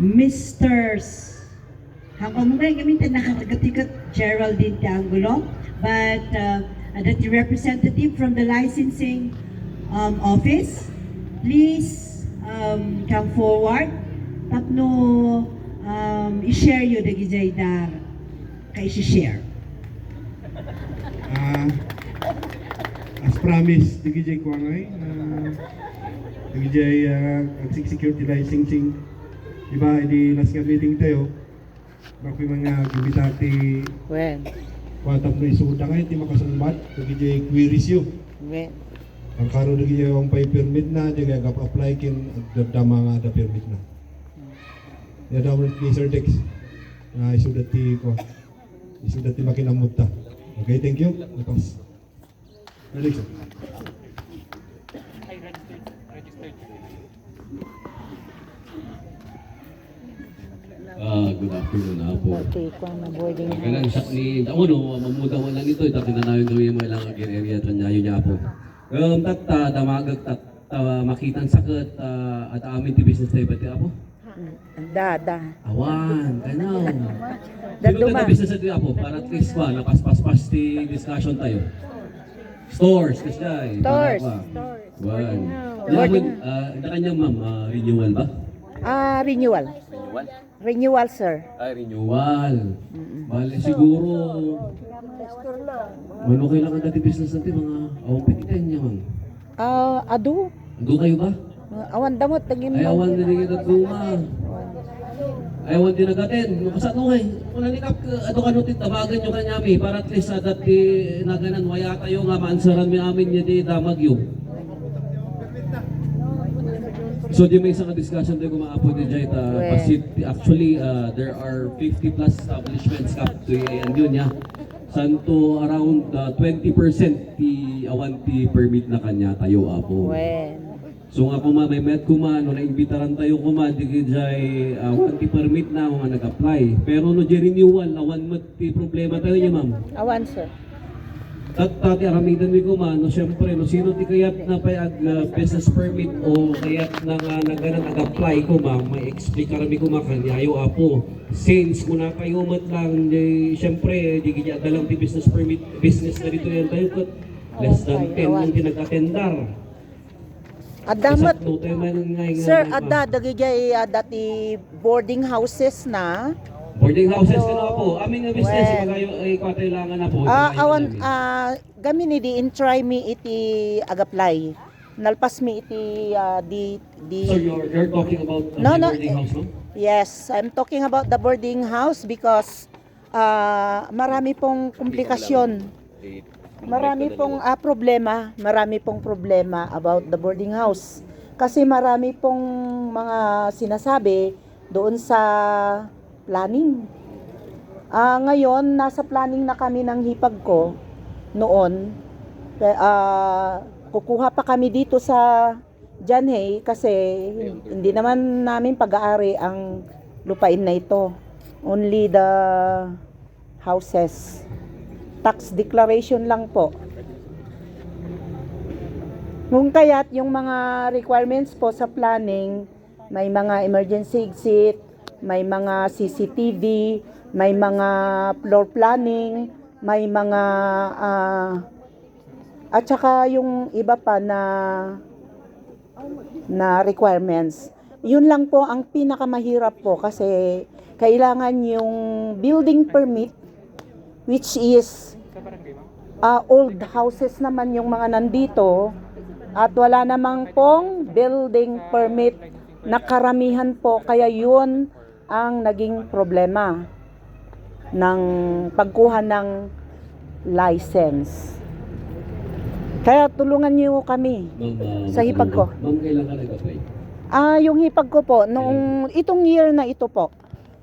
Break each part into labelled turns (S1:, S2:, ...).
S1: Mr. Hanggang mga gamitin nakatagatikot Geraldine Tiangulo, but that the representative from the licensing office, please come forward. Tapno i-share yun na gizay da kay i-share.
S2: As promised, digijay ko ngay. Digijay security licensing. Diba, di last nga meeting tayo. Bako mga gabitati.
S3: When?
S2: Watap na isuda kayo, di makasangbat. Digijay queries yun.
S3: When?
S2: Ang karo digijay ang pay permit na, digay apply kin dama nga ada permit na. Yada mo ni Sir Dex. Isuda ti makinamot ta. Okay, thank you. Tapos. Alex.
S4: Good afternoon na po.
S3: Okay, kung na boarding
S4: Kailangan siya ni Taono, mamudaw lang ito. Ito tinanawin kami yung mga lang area at kanyayo niya po. Tatta, damagag makitang sakit at amin ti business tayo pati apo?
S3: Da.
S4: Awan, kanaw.
S3: Da
S4: Sino
S3: duma.
S4: ka business tayo apo? Para at least pa, napaspas-pas ti discussion tayo. Stores, kasi
S3: Stores.
S4: Wan.
S3: Boarding.
S4: Na kanyang ma'am, renewal ba?
S3: Renewal.
S4: Renewal?
S3: Renewal, sir.
S4: Renewal. Bale, siguro. Ano kailangan dati business natin, mga awang pikitin niya, ma'am.
S3: Adu.
S4: Ando kayo ba?
S3: Awan damot, tagin
S4: Ay, awan din kita guma. Ay, awan din nagatin. Kasano ngay? Kung nanikap, ato kanutin, tabagan nyo kanyami para at least sa dati naganan, waya tayo nga maansaran mi amin niya di damag yung. So di may isang discussion tayo kung maapo di Jai actually there are 50 plus establishments kap to and yun ya. Santo around 20% ti awan ti permit na kanya tayo apo.
S3: When?
S4: So nga kung may met kuma no naimbitaran tayo kuma di Jai awan ti permit na mga nag-apply. Pero no di renewal awan mo ti problema tayo niya ma'am.
S3: Awan, sir.
S4: Tati aramidan mi ko man, no syempre no sino ti kayat na payag business permit o kayat na nag-apply ko ma, may explain karami ko makanyayo apo. Since muna kayo mat lang, syempre di kaya dalang ti business permit, business na dito yan tayo kat less than 10 yung tinag-attendar.
S3: Adamat. Sir,
S4: Sir,
S3: dagigay dati boarding houses na.
S4: boarding houses ka na po. Aming na business, kayo ay kailangan na po.
S3: Awan, gami ni di try mi iti agaplay. Nalpas mi iti
S4: So you're talking about
S3: No, no.
S4: boarding house, no?
S3: Yes, I'm talking about the boarding house because marami pong komplikasyon. Marami pong problema about the boarding house. Kasi marami pong mga sinasabi doon sa planning. Ngayon, nasa planning na kami ng hipag ko noon. Kukuha pa kami dito sa Janhay kasi hindi naman namin pag-aari ang lupain na ito. Only the houses. Tax declaration lang po. Kung kaya't yung mga requirements po sa planning, may mga emergency exit, may mga CCTV, may mga floor planning, may mga at saka yung iba pa na requirements. Yun lang po ang pinakamahirap po kasi kailangan yung building permit, which is old houses naman yung mga nandito at wala namang pong building permit na karamihan po, kaya yun ang naging problema ng pagkuha ng license. Kaya tulungan niyo kami sa hipag ko.
S4: Ma'am, kailan ka nag-apply?
S3: Yung hipag ko po, noong itong year na ito po.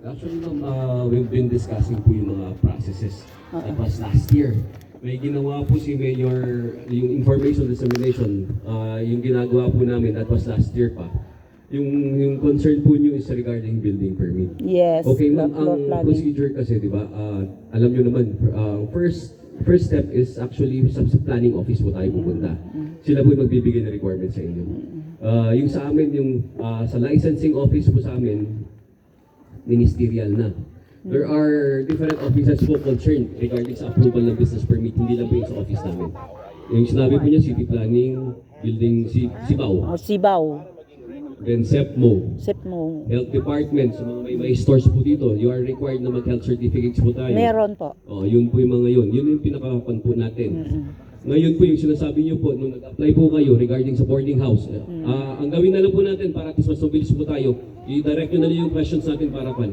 S4: Actually, ma'am, we've been discussing po yung mga processes. That was last year. May ginawa po si Mayor, yung information dissemination, yung ginagawa po namin, that was last year pa. Yung concern po nyo is regarding building permit.
S3: Yes.
S4: Okay, ma'am,
S3: floor
S4: ang
S3: planning.
S4: procedure kasi, di ba, alam nyo naman, first step is actually sa planning office po tayo pupunta. Sila po yung magbibigay ng requirements sa inyo. Yung sa amin, yung sa licensing office po sa amin, ministerial na. There are different offices po concerned regarding sa approval ng business permit, hindi lang po yung sa office namin. Yung sinabi po niya, city planning, building Sibaw,
S3: O, Sibaw.
S4: then SEPMO,
S3: Sip mo.
S4: health department, sa mga may stores po dito, you are required na mag-health certificates po tayo.
S3: Meron po.
S4: Yun po yung mga yun. Yun yung pinaka-pan po natin. Ngayon po yung sinasabi niyo po, nung nag-apply po kayo regarding sa boarding house, ang gawin na lang po natin para at least mas mabilis po tayo, i-direct nyo na lang yung questions natin para pan.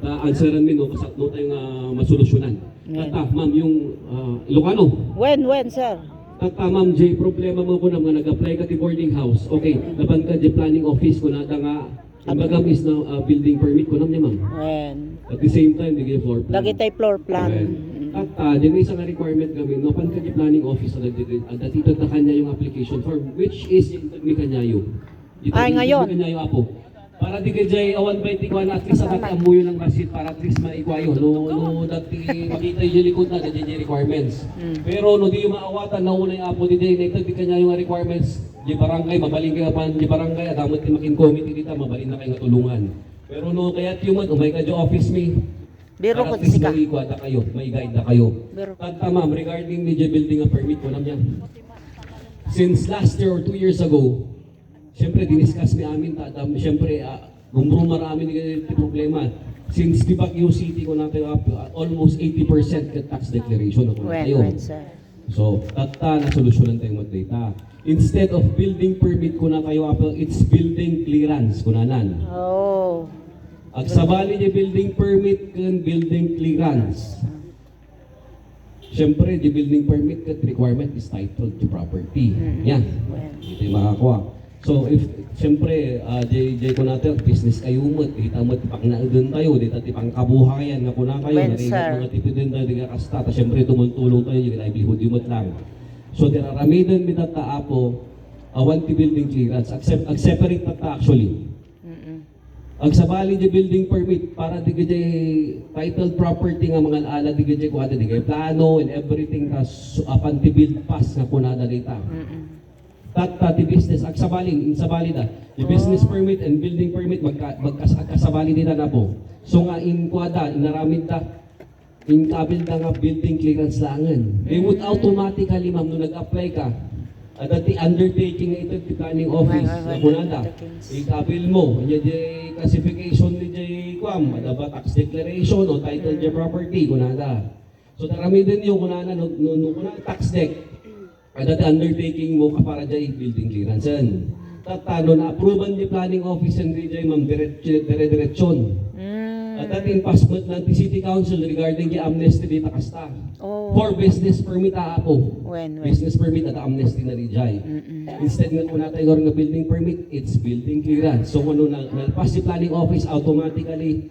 S4: Answeran din, no, kasakto tayong masolusyonan. Ma'am, yung Ilocano.
S3: When, sir?
S4: Ma'am, J, problema mo ko na mga nag-apply ka ti boarding house. Okay, laban ka di planning office ko na nga, imbaga is na building permit ko na niya, ma'am.
S3: When?
S4: At the same time, di floor plan.
S3: Lagi tayo floor plan.
S4: At di may isang requirement kami, no, pan ka di planning office na datitag na kanya yung application form, which is yung ni kanyayo.
S3: Ay, ngayon.
S4: Ni kanyayo apo. Para di ka jay awan ba iti at least ang amuyo ng masit para at least maikwayo. No, dati makita yung likod na ganyan yung requirements. Pero no, di yung maawatan na una yung apo di day, naitag di kanya yung requirements. Di barangay, mabaling kayo pan di barangay, at damat di makin committee dito, mabalin na kayo nga tulungan. Pero no, kaya't yung umay ka di office me.
S3: Biro
S4: Para
S3: ko
S4: at least
S3: sika.
S4: maigwada kayo, may guide na kayo.
S3: Biro.
S4: Tagta ma'am, regarding the building a permit ko naman yan. Since last year or 2 years ago, siyempre diniscuss mi amin, siyempre marami ni problema. Since di ba City ko na tayo almost 80% ka tax declaration ako na tayo.
S3: When, sir?
S4: So, tagta na solusyonan tayong mag-data. Instead of building permit ko na kayo, it's building clearance kunanan.
S3: Oh.
S4: Ag sabali niya building permit kan building clearance. Siyempre, the building permit kat requirement is titled to property. Yan. Ito yung makakuha. So, if, siyempre, Jay ko natin, business kayo mo, kita mo, tipang naagdan tayo, dito tipang kabuhayan, nga kuna kayo,
S3: When,
S4: narinig
S3: sir?
S4: mga tipidin tayo, di ka kasta, ta siyempre, tumultulong tayo, yung livelihood yung lang. So, there are ramidan mi tata apo, want the building clearance, ag separate tata actually. Ang sabali di building permit para di gajay titled property nga mga ala di gajay kuha di gajay plano and everything kas apan ti build pass nga kunada dita. Tata ti business ag sabali da. The business permit and building permit magkasabali dita na po. So nga in kuada inaramid ta in kabil da nga building clearance langan. They would automatically ma'am no nag-apply ka dati undertaking ito ti planning office na kunada. Ikabil mo, niya di classification ni Jay Kwam, ada ba tax declaration o title di property kunada. So darami din yung kunada no kunada tax deck. Dati undertaking mo kapara Jay building clearance. Tatano na approval di planning office and di Jay ma'am dire-diretsyon. At dati impasment ng City Council regarding the amnesty di takasta.
S3: Oh.
S4: For business permit ako.
S3: When?
S4: Business permit at amnesty na rijay. Instead nga kung natin nga building permit, it's building clearance. So kung ano pass the planning office, automatically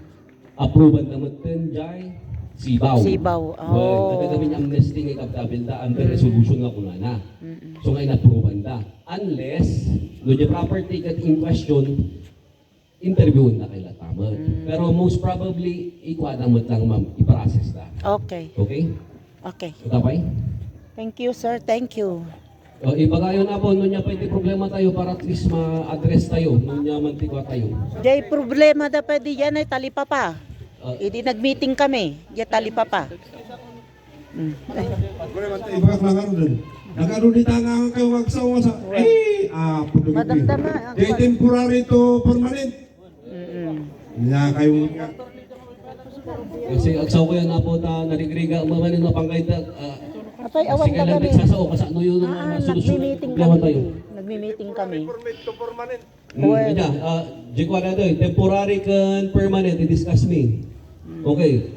S4: approval naman din jay Sibaw.
S3: Sibaw.
S4: Well, nagagawin amnesty nga ikabdabil da under resolution nga kuna na. So ngayon approval da. Unless, no the property kat in question, interviewin na kaila tama. Pero most probably, ikwadamot lang ma'am, i-process na.
S3: Okay.
S4: Okay?
S3: Okay.
S4: Utapay?
S3: Thank you, sir. Thank you.
S4: Ibagayon na po, nun niya pwede problema tayo para at least ma-address tayo, nun niya mantigwa tayo.
S3: Jay, problema da pwede yan ay talipa pa. Hindi nag-meeting kami. Diya talipa pa.
S2: Ibang lang din. Nagano di tanga kayo magsawa sa
S3: Madamdama.
S2: Di temporary to permanent. Niya kayo
S4: Kasi agsaw ko yan na po ta, narigriga, umaman na panggay ta,
S3: Apay, awan
S4: sige
S3: ka
S4: lang,
S3: kami.
S4: nagsasao, kasano yun ang solusyon ng
S3: Nag-meeting
S4: problema
S3: kami.
S4: tayo.
S3: Nag-meeting kami.
S4: Well, Jekwa na doon, temporary kan permanent, i-discuss me. Okay,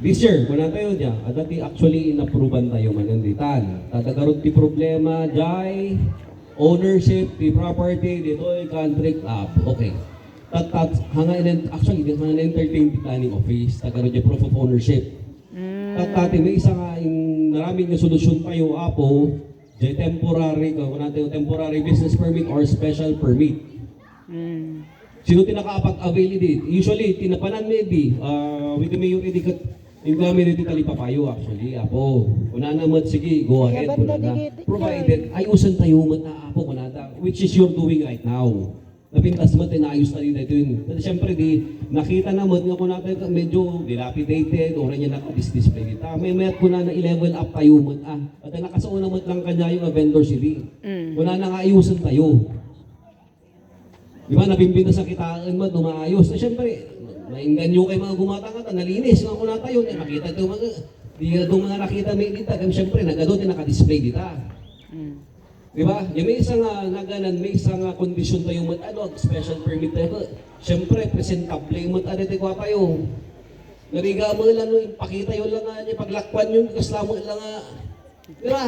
S4: this year, kung na tayo dyan, dati actually in-approvean tayo mananditan. Tatagaroon ti problema, jay, ownership, ti property, dito contract up. Okay. Actually, hanga entertain ti planning office, tagaroon dyan proof of ownership. Tati, may isa nga, maraming na solusyon tayo, apo, jay temporary, kung natin temporary business permit or special permit. Sino tinakapag-avail dito? Usually, tinapanan maybe, with the mayor, Yung kami dito talipapayo actually, apo. Kuna naman, sige, go ahead.
S3: Yeah, banda
S4: Kuna na.
S3: digit,
S4: Provided, ayusan tayo man na apo, kuna na. Which is you're doing right now. Napintas mo, tinayos na rin dito yun. Kasi syempre, nakita naman nga kung natin medyo dilapidated, o rin yung nakadisplay dito. May mayat ko na i-level up tayo mo. At nakasuon naman lang kanya yung vendor CD. Kung na ayusan tayo. Di ba, nabimbinta sa kitaan mo, tumaayos. Syempre, nainganyo kayo mga gumatang at nalinis. Nga kung na tayo, makita ito mga, di doon mga nakita may dita. Syempre, nagadot yung nakadisplay dito. Di ba? Yung may isang naganan, may isang kondisyon tayo mo, special permit tayo. Siyempre, presentable mo, ko tayo. Nariga mo lang, pakita yun lang nga, paglakpan yung kasama lang nga. Di ba?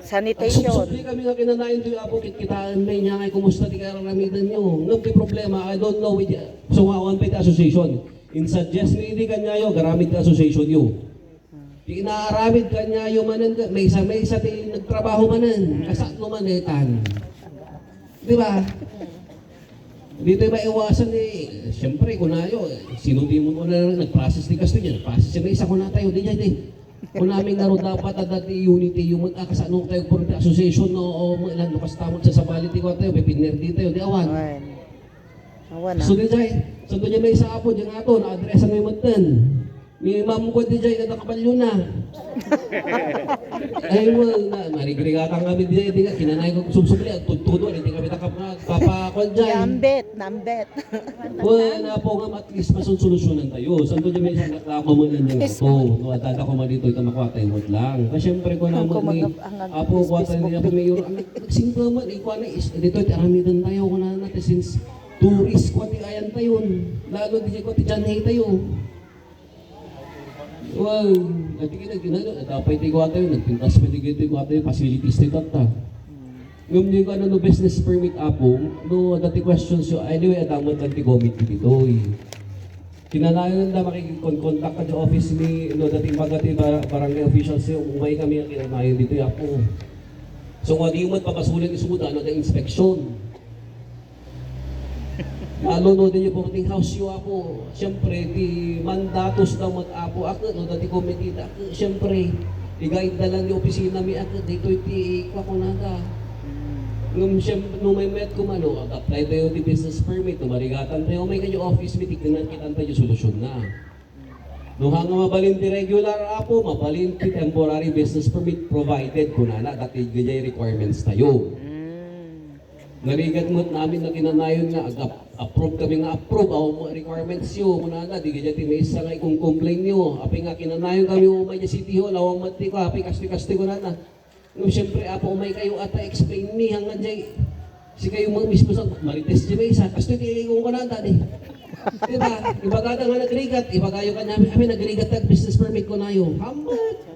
S3: Sanitation.
S4: Subsubli kami nga kinanayin doon, apo, kitaan may niya ngay, kumusta di ka ramitan nyo. Nang may problema, I don't know, so one pay association. In suggest ni hindi kanyayo, garamit ka association yun. Di inaaramid ka niya yung manan, may isa ti nagtrabaho manan, kasat mo manetan. Di ba? Dito yung maiwasan eh. Siyempre, kung nayo, sinudi mo na nag-process ni Castro niya, nag-process siya, may isa ko na tayo, di dyan eh. Kung namin naroon dapat at dati unity, yung kasano tayo for the association, o ilan, lukas tamot sa sabaliti ko tayo, pipinner dito yun, di awan.
S3: Awan na.
S4: So di dyan, so doon niya may isa po, dyan nga to, na-addressan mo yung matan. May ma'am ko di dyan, nakabalyo na. Ay mo, marigrigatang kami di dyan, kinanay ko sumsumli, at tutudo, hindi kami nakapapakon dyan.
S3: Nambet.
S4: Wala po nga, at least masunsolusyonan tayo. Saan doon may isang nakakamalan niya ito. No, at dada ko man dito, ito makwatay mo lang. Kasi syempre ko naman, apo, kwatay niya po mayor. Nagsingka man, ikaw na, dito, aramidan tayo, kung na natin, since tourist, kwati ayan tayo. Lalo di ko, tijanay tayo. Well, dapat ito tayo, nagpintas pa ito tayo, facilities ito ta. Yung ko no business permit apo, no dati questions yo, anyway, adamot lang ti committee dito eh. Kinanayon na makikon-contact ka sa office ni, no dati magati barangay officials yung umay kami ang kinanayon dito apo. So nga di mo papasulit isuda na inspection. Lalo no din yung boarding house yo ako. Siyempre, di mandatos daw mag-apo ako, no dati committee ako. Siyempre, i-guide na lang yung opisina mi ako, dito iti kakunaga. Nung may met ko man, apply tayo di business permit, marigatan tayo, may kanyo office mi, tignan kita tayo solusyon na. Nung hanga mabalin ti regular apo, mabalin ti temporary business permit provided kunana, dati gajay requirements tayo. Narigat mo namin na kinanayon nga, approve kami nga approve, ang requirements yun, muna na, di ganyan may isa nga ikong complain nyo, api nga kinanayon kami umay niya City Hall, awang mati ko, api kasti-kasti ko na na. No, siyempre, apo umay kayo ata explain ni, hanggang dyan, si kayo mga mismo sa marites dyan may isa, kasto di kong kananda di. Diba? Ibagada nga nagrigat, ibagayo ka namin, api nagrigat na business permit ko na yun. Hamad!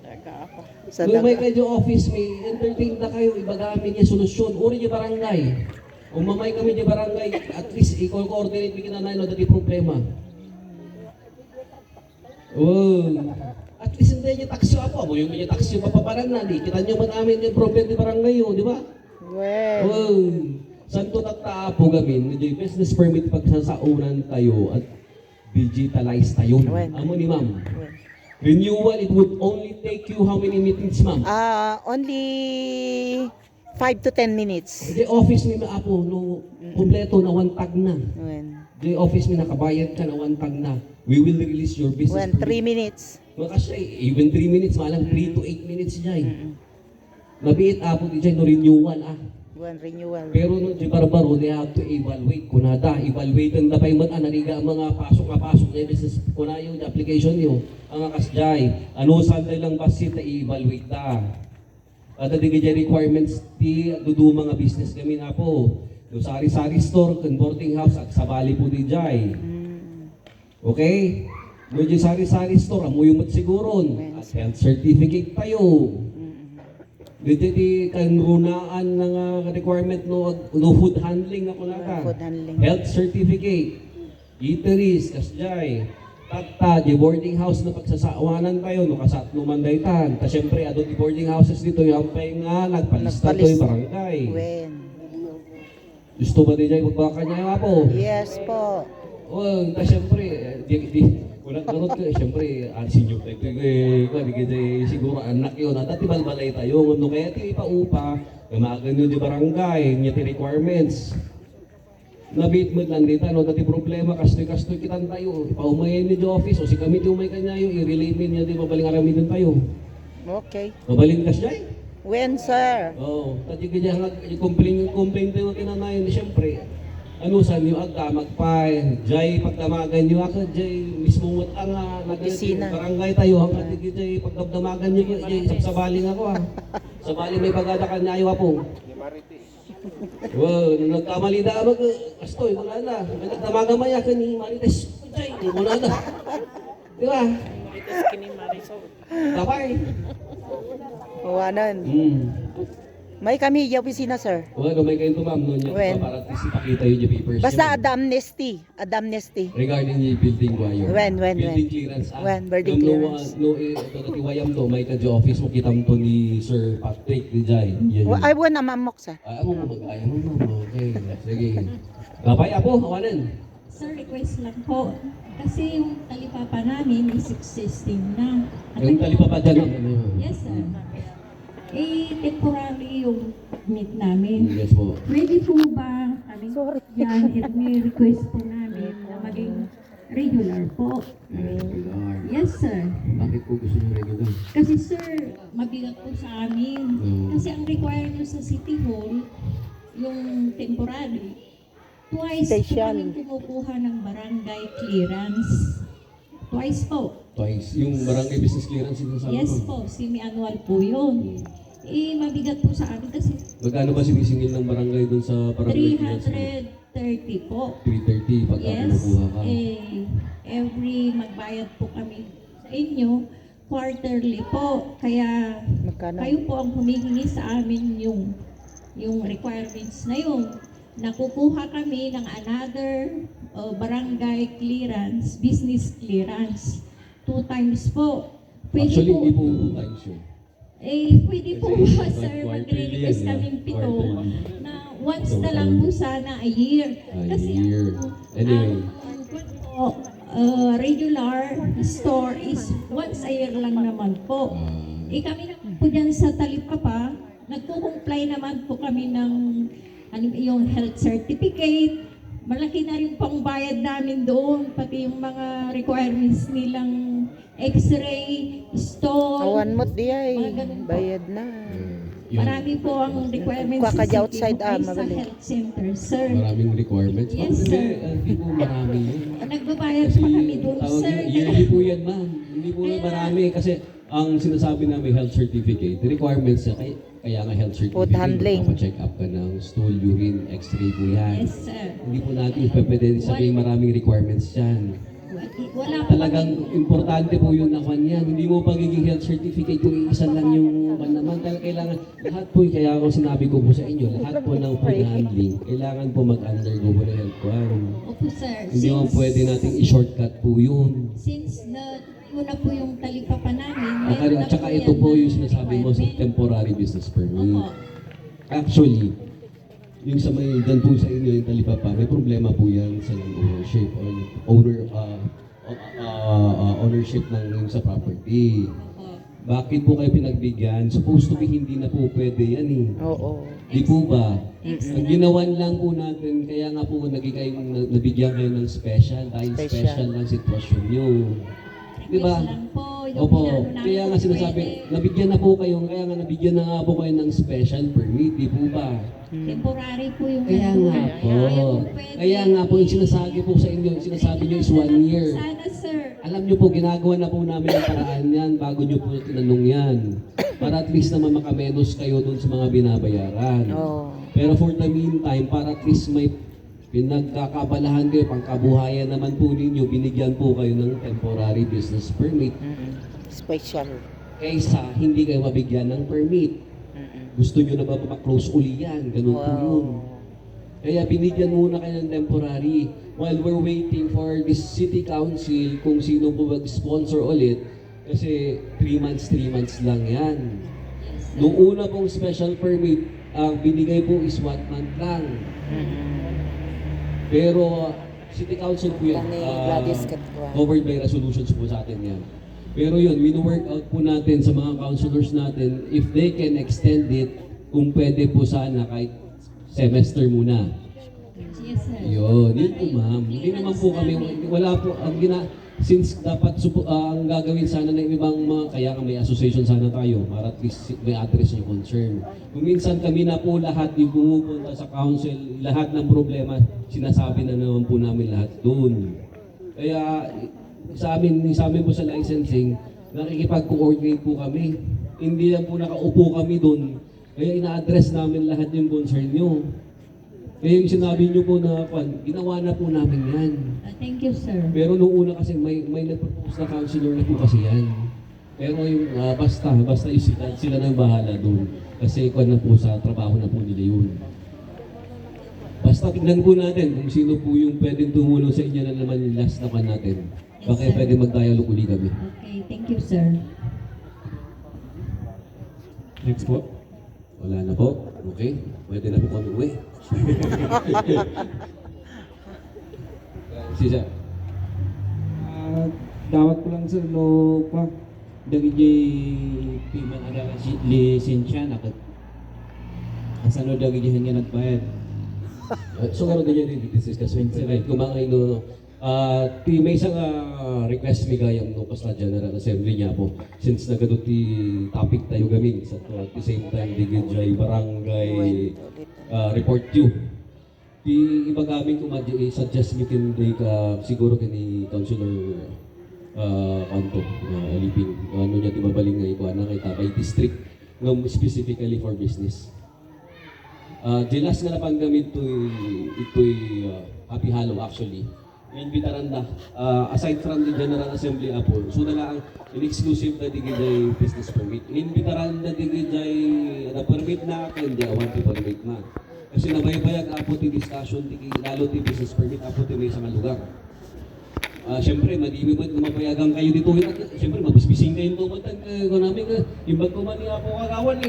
S4: Nung may medyo office, may entertain na kayo, ibagamin niya solusyon. Uri niya barangay. Kung mamay kami niya barangay, at least i-coordinate mo kinanayin na dati problema. Oh, at least hindi niya taksi ako. Amo yung niya taksi papaparan na. Di kita niyo man amin yung problem ni barangay yun, di ba?
S3: Well.
S4: Oh, santo tataapo gamin, medyo business permit pagsasaunan tayo at digitalize tayo. Amo ni ma'am. Renewal, it would only take you how many meetings, ma'am?
S3: Only 5 to 10 minutes.
S4: The office ni Apo, no, kompleto na one tag na. The office mi nakabayad ka na one tag na. We will release your business.
S3: 3 minutes.
S4: Kasi even 3 minutes, malang 3 to 8 minutes dyan. Nabiit Apo di dyan, no renewal
S3: Renewal.
S4: Pero no, di barbaro, they have to evaluate. Kunada, evaluate ang napay man, nariga ang mga pasok na business, kunayo, yung application nyo, ang kasjay, ano saan lang basit na i-evaluate ta. At di kaya requirements, di dudu mga business kami na po. Yung sari-sari store, boarding house, at sabali po di jay. Okay? Yung sari-sari store, amuyumot siguron. At health certificate tayo. Di kanrunaan ng requirement no food handling na kunata.
S3: Food handling.
S4: Health certificate. Eateries, kasjay. Tatta, di boarding house na pagsasawanan tayo, no kasat naman daytan. Ta syempre, adto di boarding houses dito, yung pay nga, nagpalista to yung barangay. Gusto ba di dyan magbaka niya nga po?
S3: Yes po.
S4: Ta syempre, Walang karot ka, siyempre, alisin nyo tayo kung di ka siguro anak yun. At dati balbalay tayo, no kaya tayo ipaupa, kamagan nyo di barangay, niya ti requirements. Nabit mo lang dito, no, dati problema, kastoy-kastoy kitan tayo, ipaumayin ni di office, o si kami di umay kanya yun, i-relay min niya di mabaling aramidan tayo.
S3: Okay.
S4: Mabaling ka siya
S3: When, sir?
S4: Oo, tadi ka dyan, complain tayo ng tinanayon, siyempre, ano sa niyo agda magpay, jay pagdamagan niyo ako, jay mismo wat ang
S3: Opisina.
S4: barangay tayo, ang ating jay pagdamagan niyo, jay sabaling ako sabaling may pagada kanyayo ako. Wow, nagkamali na mag, astoy, wala na, may nagdamagan maya ka ni Marites, jay, wala na. Di ba? Tapay.
S3: Wanan. May kami yung opisina, sir.
S4: Well, may kayo ma'am, no,
S3: When?
S4: para at least ipakita yung papers.
S3: Basta
S4: niyo.
S3: ad amnesty.
S4: Regarding yung building wire.
S3: When?
S4: Building clearance.
S3: Building clearance.
S4: No, ito na tiwayam to, may ka office mo kitam to ni Sir Patrick di Jai. Yan yun.
S3: Ay, wala mamok, sir.
S4: Ako mo mag-ayaw mo, okay. Sige. Kapay ako, hawanan.
S5: Sir, request lang po. Kasi yung talipapa namin is existing na.
S4: Yung talipa pa dyan.
S5: Yes, sir. Temporary yung meet namin.
S4: Yes po.
S5: Pwede po ba kami
S3: Sorry.
S5: yan at may request po namin na maging regular po? Yes, sir.
S4: Bakit po gusto nyo regular?
S5: Kasi sir, mabigat po sa amin. Kasi ang require nyo sa City Hall, yung temporary, twice po
S3: Special.
S5: kami kumukuha ng barangay clearance. Twice po.
S4: Twice. Yung barangay business clearance yung sabi
S5: Yes
S4: ko.
S5: po, semi-annual po yun. Mabigat po sa amin kasi
S4: Magkano ba sinisingil ng barangay dun sa barangay clearance?
S5: 330 po.
S4: 330 pag
S5: Yes,
S4: kinukuha ka.
S5: every magbayad po kami sa inyo, quarterly po. Kaya
S3: Magkano?
S5: kayo po ang humihingi sa amin yung requirements na yun. Nakukuha kami ng another barangay clearance, business clearance. 2 times po. Pwede
S4: Actually,
S5: po,
S4: hindi po 2 times yun.
S5: pwede po
S4: Kasi
S5: ba, sir,
S4: quarterly
S5: magre-request
S4: yan,
S5: kaming 7
S4: quarterly.
S5: na once na lang po sana a year.
S4: A year. Anyway.
S5: Regular store is once a year lang naman po. Kami naman po dyan sa Talipapa, nagko-comply naman po kami ng yung health certificate. Malaki na rin pang bayad namin doon, pati yung mga requirements nilang x-ray, stone.
S3: Awan mo't di ay.
S5: Mga ganun po.
S3: Bayad na.
S5: Marami po ang requirements
S3: Kuha ka
S5: sa
S3: dyan outside,
S5: city, ay sa
S3: mabali.
S5: health center, sir.
S4: Maraming requirements.
S5: Yes,
S4: Hindi,
S5: sir.
S4: Hindi po marami yun.
S5: Nagbabayad
S4: Kasi
S5: pa kami doon,
S4: tawag
S5: sir.
S4: yun, yearly po yan, ma'am. Hindi po na marami. Kasi ang sinasabi namin health certificate, the requirements niya, kaya nga health certificate,
S3: Food handling.
S4: check up ka ng stool, urine, x-ray po yan.
S5: Yes, sir.
S4: Hindi po natin pwede sabihin maraming requirements yan.
S5: Wala po
S4: Talagang importante po yun na yan. Hindi mo pagiging health certificate kung isa lang yung naman. Kailangan, lahat po, kaya ako sinabi ko po sa inyo, lahat po ng food handling, kailangan po mag-undergo po ng health plan.
S5: Opo, sir.
S4: Hindi mo pwede nating i-shortcut po yun.
S5: Since na po yung talipapa namin,
S4: At saka ito po yung sinasabi mo sa temporary business permit.
S5: Opo.
S4: Actually, yung sa may dyan po sa inyo yung talipapa, may problema po yan sa land ownership or ownership ng yung sa property.
S5: Opo.
S4: Bakit po kayo pinagbigyan? Supposed to be hindi na po pwede yan eh.
S3: Oo.
S4: Di po ba?
S5: Extra.
S4: Ang ginawan lang po natin, kaya nga po nabigyan kayo ng special dahil
S3: Special.
S4: special lang sitwasyon nyo. Di ba?
S5: Request lang po. Yung
S4: Opo,
S5: pinano namin
S4: kaya nga
S5: kung
S4: sinasabi,
S5: pwede.
S4: nabigyan na po kayo, kaya nga nabigyan na nga po kayo ng special permit, di po ba?
S5: Temporary po yung
S4: Kaya
S5: ano.
S4: nga po.
S5: Kaya po pwede.
S4: Kaya nga po yung sinasabi po sa inyo, sinasabi nyo is 1 year.
S5: Sana, sir.
S4: Alam nyo po, ginagawa na po namin ang paraan yan bago nyo po tinanong yan. Para at least naman makamenos kayo dun sa mga binabayaran.
S3: Oo.
S4: Pero for the meantime, para at least may pinagkakabalahan kayo, pangkabuhayan naman po ninyo, binigyan po kayo ng temporary business permit.
S3: Special.
S4: Kaysa hindi kayo mabigyan ng permit. Gusto nyo na ba close uli yan? Ganun po yun. Kaya binigyan muna kayo ng temporary while we're waiting for this city council kung sino po mag-sponsor ulit kasi 3 months lang yan. Noong una pong special permit, ang binigay po is 1 month lang. Pero City Council po yan.
S3: Ni Gladys Catwa.
S4: Covered by resolutions po sa atin yan. Pero yun, wino-work out po natin sa mga councilors natin if they can extend it, kung pwede po sana kahit semester muna.
S5: Yes, sir.
S4: Yun po ma'am. Hindi naman po kami, wala po, since dapat ang gagawin sana ng ibang mga, kaya nga may association sana tayo para at least may address yung concern. Kung minsan kami na po lahat yung pumupunta sa council, lahat ng problema, sinasabi na naman po namin lahat doon. Kaya sa amin po sa licensing, nakikipag-coordinate po kami. Hindi lang po nakaupo kami doon. Kaya ina-address namin lahat yung concern nyo. Kaya yung sinabi nyo po na, ginawa na po namin yan.
S5: Thank you, sir.
S4: Pero nung una kasi may nag-propose na counselor na po kasi yan. Pero yung basta yung sila na yung bahala doon. Kasi kung na po sa trabaho na po nila yun. Basta tignan po natin kung sino po yung pwedeng tumulong sa inyo na naman yung last na pan natin. Baka
S5: Yes, sir.
S4: pwede mag-dialogue uli kami.
S5: Okay, thank you, sir.
S4: Next po. Wala na po. Okay. Pwede na po kami uwi. Si Sir.
S6: Dawat ko lang sa lo pa dari piman ada lisensya na kat asano dari hanya nagbayad.
S4: So karon din yung discuss right kumangay no ti may isang request mi gayam no pas na General Assembly niya po since nagadto ti topic tayo gamin sa to at the same time digay barangay report due ti iba gamin ko suggest mi kin day ka siguro kini councilor kanto aliping ano niya ti mabaling nga iko ana kay Tabay district ngam specifically for business. The last nga napanggamit ito'y Happy Hollow actually. Imbitaran na, aside from the General Assembly Apple, so na lang in-exclusive na digijay business permit. Imbitaran na digijay na permit na, hindi awan ti permit na. Kasi nabaybayag apo ti discussion, lalo ti business permit apo ti may isang lugar. Siyempre, madimi mo mapayagan kayo dito. Siyempre, mabisbising kayo ito. Kung namin, imbag ko man niya ako kagawan.